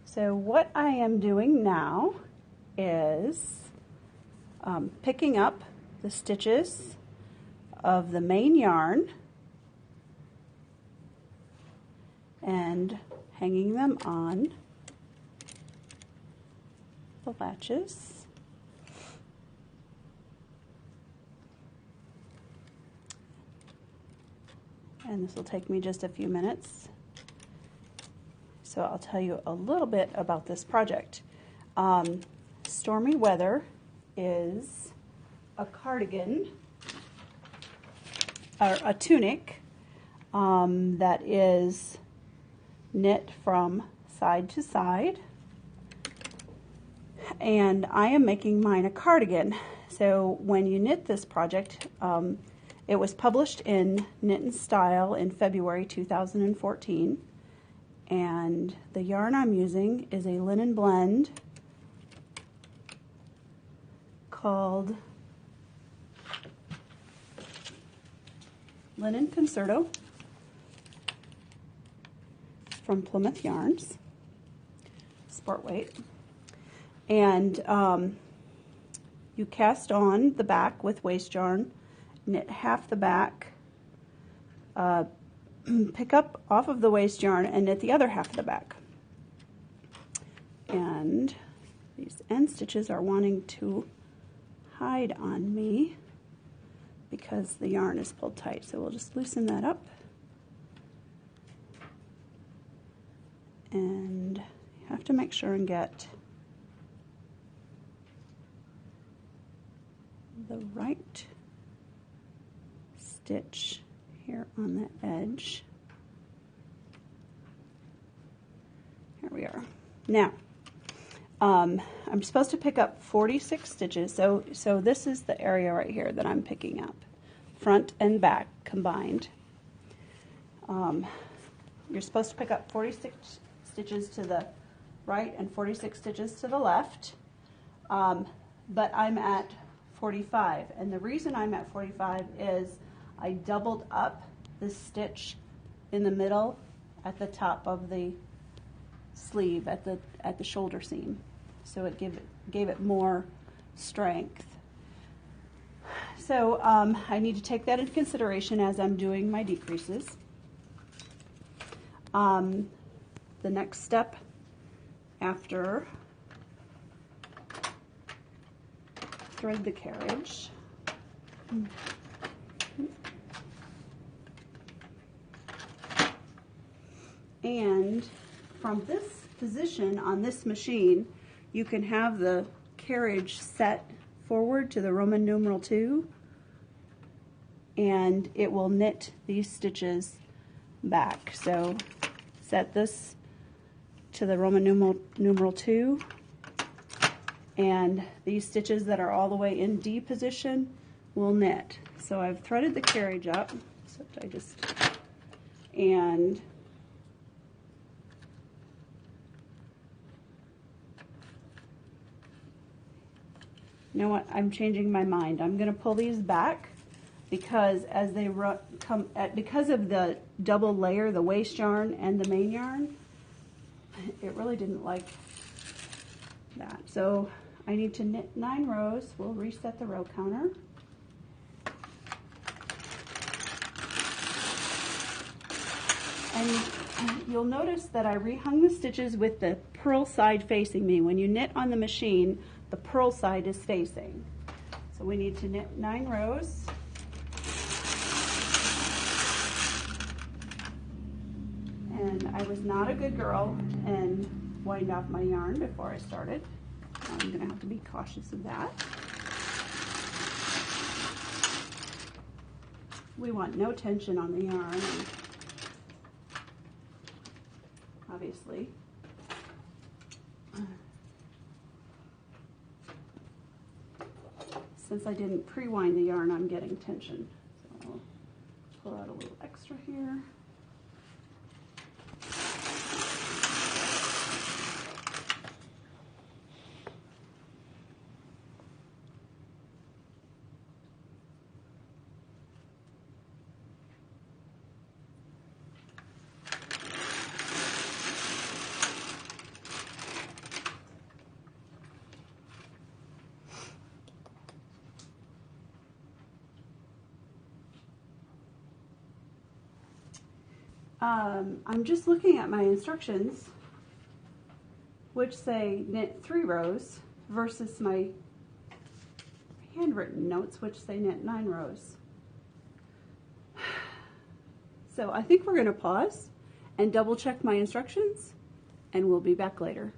So what I am doing now is picking up the stitches of the main yarn and hanging them on the latches. And this will take me just a few minutes. So I'll tell you a little bit about this project. Stormy Weather is a cardigan, or a tunic, that is knit from side to side. And I am making mine a cardigan. So when you knit this project, it was published in Knit and Style in February 2014. And the yarn I'm using is a linen blend called Linen Concerto from Plymouth Yarns, sport weight. And you cast on the back with waste yarn, knit half the back, pick up off of the waste yarn and knit the other half of the back. And these end stitches are wanting to hide on me because the yarn is pulled tight. So we'll just loosen that up. And you have to make sure and get the right stitch here on the edge. Here we are. Now, I'm supposed to pick up 46 stitches, so this is the area right here that I'm picking up, front and back combined. You're supposed to pick up 46 stitches to the right and 46 stitches to the left, but I'm at 45, and the reason I'm at 45 is I doubled up the stitch in the middle at the top of the sleeve at the shoulder seam, so it gave it more strength. So I need to take that into consideration as I'm doing my decreases. The next step after thread the carriage. And from this position on this machine, you can have the carriage set forward to the Roman numeral 2, and it will knit these stitches back. So set this to the Roman numeral 2, and these stitches that are all the way in D position will knit. So I've threaded the carriage up, and you know what? I'm changing my mind. I'm going to pull these back because as they because of the double layer, the waste yarn and the main yarn, it really didn't like that. So I need to knit 9 rows. We'll reset the row counter. And you'll notice that I rehung the stitches with the purl side facing me. When you knit on the machine, the purl side is facing. So we need to knit 9 rows. And I was not a good girl and wind off my yarn before I started. I'm going to have to be cautious of that. We want no tension on the yarn, obviously. Since I didn't pre-wind the yarn, I'm getting tension. So I'll pull out a little extra here. I'm just looking at my instructions, which say knit 3 rows, versus my handwritten notes, which say knit 9 rows. So I think we're going to pause and double check my instructions, and we'll be back later.